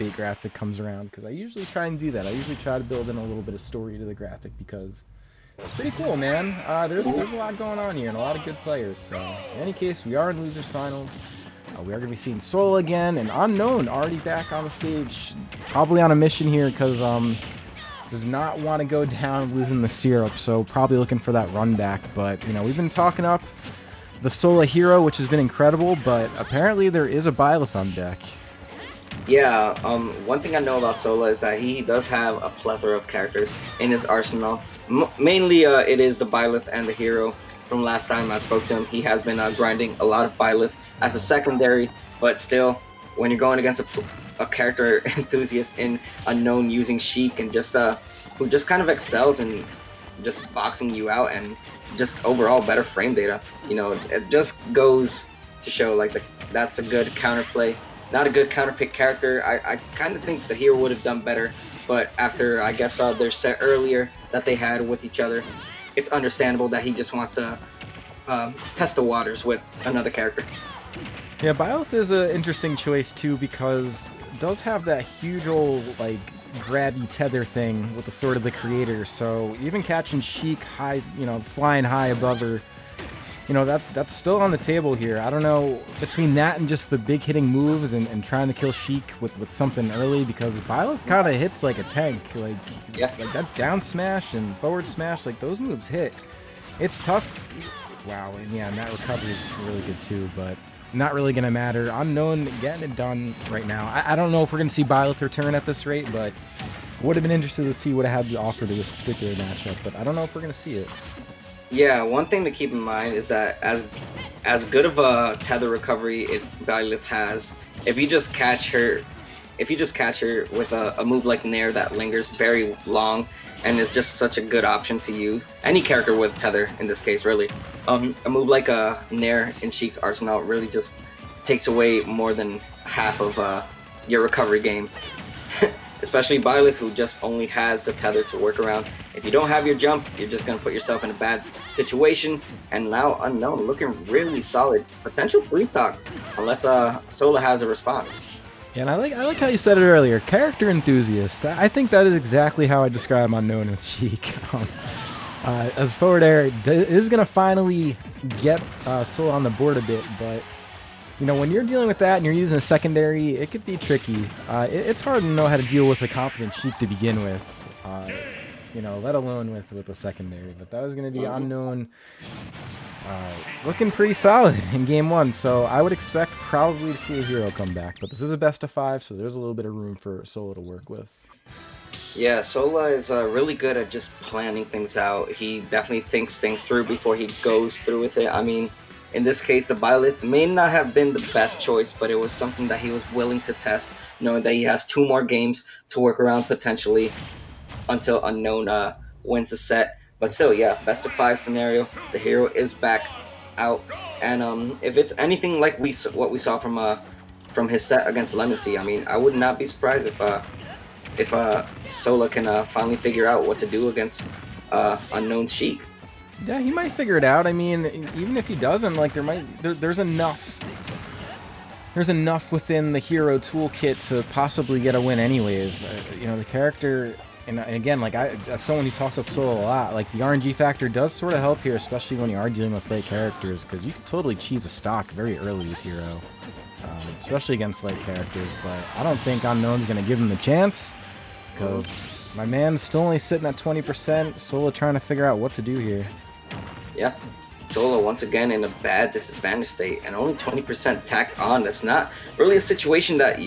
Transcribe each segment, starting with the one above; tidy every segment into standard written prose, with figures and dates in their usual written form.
update graphic comes around, because I usually try and do that. I usually try to build in a little bit of story to the graphic because it's pretty cool, man. There's a lot going on here and a lot of good players. So in any case, we are in losers finals. We are going to be seeing Sola again, and Unknown already back on the stage, probably on a mission here because does not want to go down losing the syrup, so probably looking for that run back. But you know, we've been talking up the Sola hero, which has been incredible, but apparently there is a Byleth on deck. Yeah, one thing I know about Sola is that he does have a plethora of characters in his arsenal. Mainly, it is the Byleth and the hero. From last time I spoke to him, he has been grinding a lot of Byleth as a secondary, but still, when you're going against a character enthusiast in Unknown using Sheik and just who just kind of excels in just boxing you out and just overall better frame data, you know, it just goes to show like that's a good counterplay. Not a good counterpick character. I kind of think the hero would have done better, but after I guess their set earlier that they had with each other, it's understandable that he just wants to test the waters with another character. Yeah, Byleth is an interesting choice too because it does have that huge old like grabby tether thing with the Sword of the Creator. So even catching Sheik high, you know, flying high above her, you know, that's still on the table here. I don't know, between that and just the big hitting moves and trying to kill Sheik with something early, because Byleth kind of hits like a tank. Like that down smash and forward smash, like those moves hit. It's tough. Wow, and yeah, and that recovery is really good too, but not really going to matter. Unknown getting it done right now. I don't know if we're going to see Byleth return at this rate, but would have been interested to see what it had to offer to this particular matchup, but I don't know if we're going to see it. Yeah, one thing to keep in mind is that as good of a tether recovery Byleth has, if you just catch her with a move like Nair that lingers very long and is just such a good option to use, any character with tether in this case really, a move like a Nair in Sheik's arsenal really just takes away more than half of your recovery game. Especially Byleth, who just only has the tether to work around. If you don't have your jump, you're just going to put yourself in a bad situation. And now Unknown looking really solid. Potential free stock, unless Sola has a response. Yeah, and I like how you said it earlier. Character enthusiast. I think that is exactly how I describe Unknown with Sheik. As forward air is going to finally get Sola on the board a bit, but you know, when you're dealing with that and you're using a secondary, it could be tricky. It's hard to know how to deal with a competent Sheik to begin with, you know, let alone with a secondary. But that was going to be Unknown looking pretty solid in game one. So I would expect probably to see a hero come back. But this is a best of 5, so there's a little bit of room for Sola to work with. Yeah, Sola is really good at just planning things out. He definitely thinks things through before he goes through with it. I mean, in this case, the Byleth may not have been the best choice, but it was something that he was willing to test, knowing that he has 2 more games to work around potentially until Unknown wins the set. But still, yeah, best of 5 scenario. The hero is back out, and if it's anything like what we saw from his set against Lemon-T, I mean, I would not be surprised if Sola can finally figure out what to do against Unknown Sheik. Yeah, he might figure it out. I mean, even if he doesn't, like there's enough within the hero toolkit to possibly get a win anyways. You know, the character, and again, like as someone who talks up Sola a lot, like the RNG factor does sort of help here, especially when you are dealing with late characters, because you can totally cheese a stock very early with hero, especially against late characters. But I don't think Unknown's going to give him the chance, because my man's still only sitting at 20%. Sola trying to figure out what to do here. Yeah, Sola once again in a bad disadvantage state and only 20% tacked on. That's not really a situation that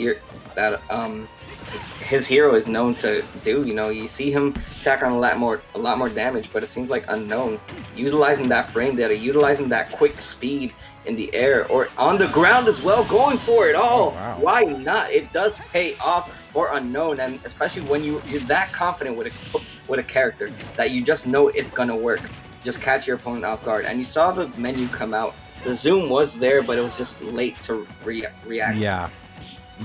his hero is known to do. You know, you see him tack on a lot more damage, but it seems like Unknown utilizing that frame data, utilizing that quick speed in the air or on the ground as well, going for it all. Oh, wow. Why not? It does pay off for Unknown, and especially when you're that confident with a character that you just know it's gonna work. Just catch your opponent off guard, and you saw the menu come out. The zoom was there, but it was just late to react. Yeah,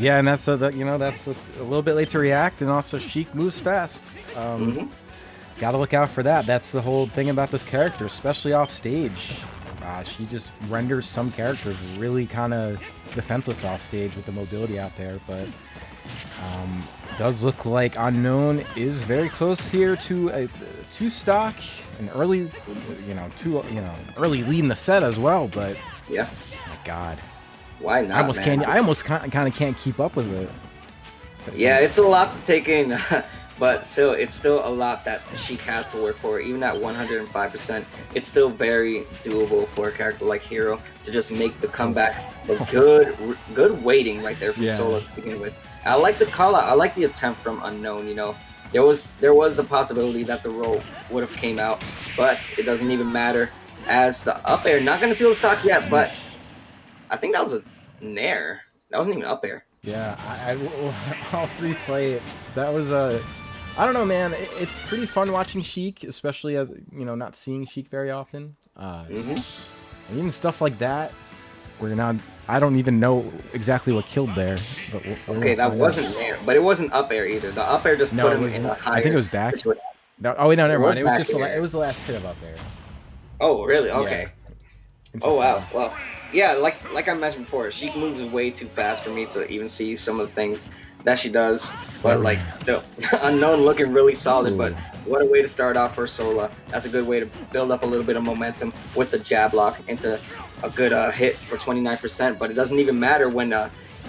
and that's a little bit late to react, and also Sheik moves fast. Got to look out for that. That's the whole thing about this character, especially off stage. She just renders some characters really kind of defenseless off stage with the mobility out there, but Does look like Unknown is very close here to a 2-stock, an early, early lead in the set as well. But yeah, my God, why not? I almost kind of can't keep up with it. Yeah, it's a lot to take in, but still, it's still a lot that Sheik has to work for. Even at 105%, it's still very doable for a character like Hero to just make the comeback. A good waiting right there from Sola to begin with. I like the call out. I like the attempt from Unknown. You know, there was the possibility that the roll would have came out, but it doesn't even matter. As the up air, not going to seal the stock yet, but I think that was a nair. That wasn't even up air. Yeah, I'll replay it. That was a, I don't know, man. It's pretty fun watching Sheik, especially as not seeing Sheik very often. And even stuff like that, where not, I don't even know exactly what killed there. But okay, that wasn't air, but it wasn't up air either. The up air just put him in a higher. I think it was back. Oh wait, no, never mind. It was just it was the last hit of up air. Oh really? Okay. Yeah. Oh wow. Well, yeah, like I mentioned before, she moves way too fast for me to even see some of the things that she does. But like, still, Unknown looking really solid. But what a way to start off for Sola. That's a good way to build up a little bit of momentum with the jab lock into a good hit for 29%. But it doesn't even matter when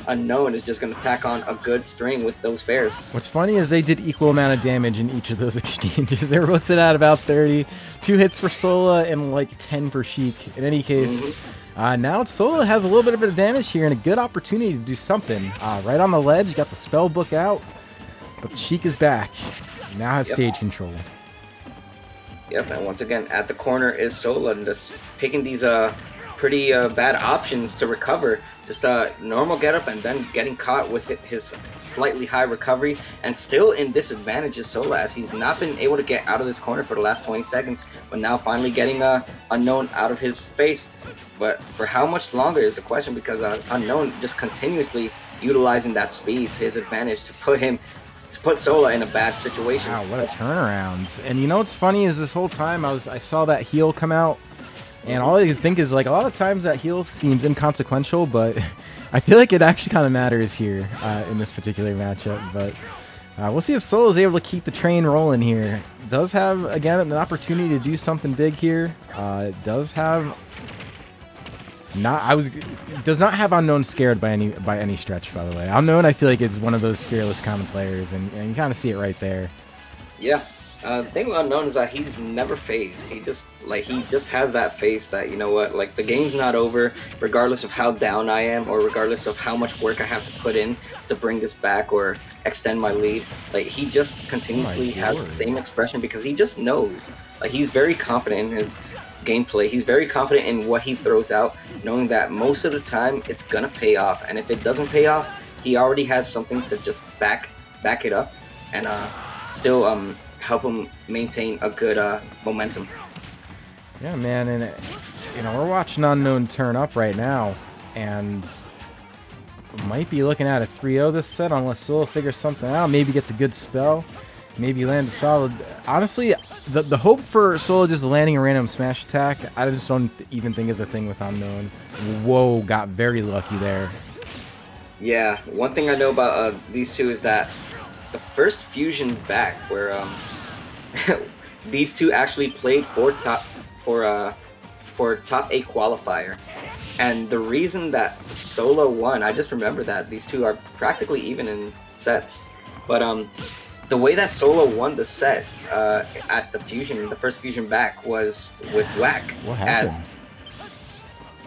Unknown is just going to tack on a good string with those fares. What's funny is they did equal amount of damage in each of those exchanges. They were both sitting at about 30. 2 hits for Sola and like 10 for Sheik. In any case, now Sola has a little bit of advantage here and a good opportunity to do something. Right on the ledge, got the spell book out, but Sheik is back. Now has stage control. Yep, and once again, at the corner is Sola, and just picking these pretty bad options to recover. Just a normal getup and then getting caught with his slightly high recovery, and still in disadvantage is Sola, as he's not been able to get out of this corner for the last 20 seconds, but now finally getting Unknown out of his face. But for how much longer is the question, because Unknown just continuously utilizing that speed to his advantage to put Sola in a bad situation. Wow, what a turnaround. And you know what's funny is this whole time I saw that heal come out, and all I can think is, like, a lot of times that heal seems inconsequential, but I feel like it actually kind of matters here in this particular matchup. But we'll see if Sola is able to keep the train rolling here. Does have, again, an opportunity to do something big here. Does not have Unknown scared by any stretch, by the way. Unknown, I feel like, is one of those fearless common players, and you kind of see it right there. Yeah. The thing with Unknown is that he's never phased. He just has that face that, you know what, like, the game's not over, regardless of how down I am or regardless of how much work I have to put in to bring this back or extend my lead. Like, he just continuously has the same expression because he just knows. Like, he's very confident in his gameplay. He's very confident in what he throws out, knowing that most of the time it's gonna pay off. And if it doesn't pay off, he already has something to just back it up and still help him maintain a good momentum. Yeah, man, and we're watching Unknown turn up right now, and might be looking at a 3-0 this set unless Sola figures something out. Maybe gets a good spell, maybe land a solid. Honestly, the hope for Sola just landing a random smash attack, I just don't even think is a thing with Unknown. Whoa, got very lucky there. Yeah, one thing I know about these two is that the first fusion back where these two actually played for top 8 qualifier, and the reason that Sola won, I just remember that these two are practically even in sets, but the way that Sola won the set at the first fusion back was with whack. What happened? As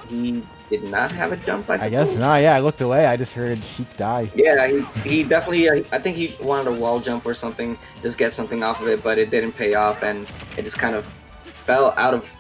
he did not have a jump, I suppose. I guess not. Yeah, I looked away. I just heard Sheik die. Yeah, he definitely, I think he wanted a wall jump or something, just get something off of it, but it didn't pay off, and it just kind of fell out of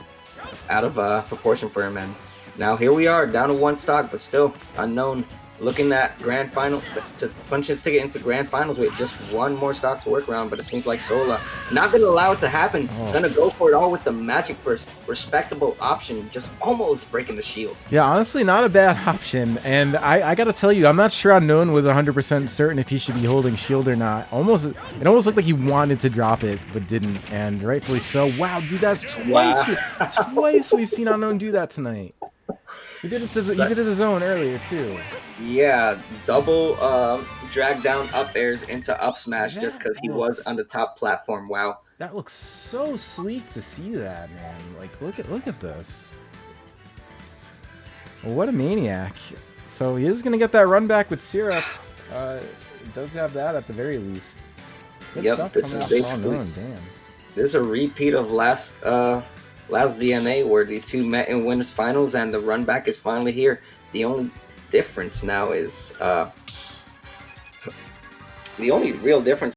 proportion for him. And now here we are, down to 1 stock, but still Unknown looking at grand final to punch his ticket into grand finals with just 1 more stock to work around. But it seems like Sola not gonna allow it to happen. Gonna go for it all with the magic first, respectable option, just almost breaking the shield. Yeah, honestly, not a bad option. And I gotta tell you, I'm not sure Unknown was 100% certain if he should be holding shield or not. It almost looked like he wanted to drop it but didn't, and rightfully so. Wow, dude, that's twice. Twice we've seen Unknown do that tonight. He did it to his own earlier too. Yeah, double drag down up airs into up smash just because he was on the top platform. Wow. That looks so sleek to see that, man. Like, look at this. What a maniac. So he is going to get that run back with Syrup. It does have that at the very least. Good Yep, this is basically... Damn. This is a repeat of last DNA where these two met in winners finals and the run back is finally here. The only difference now is the only real difference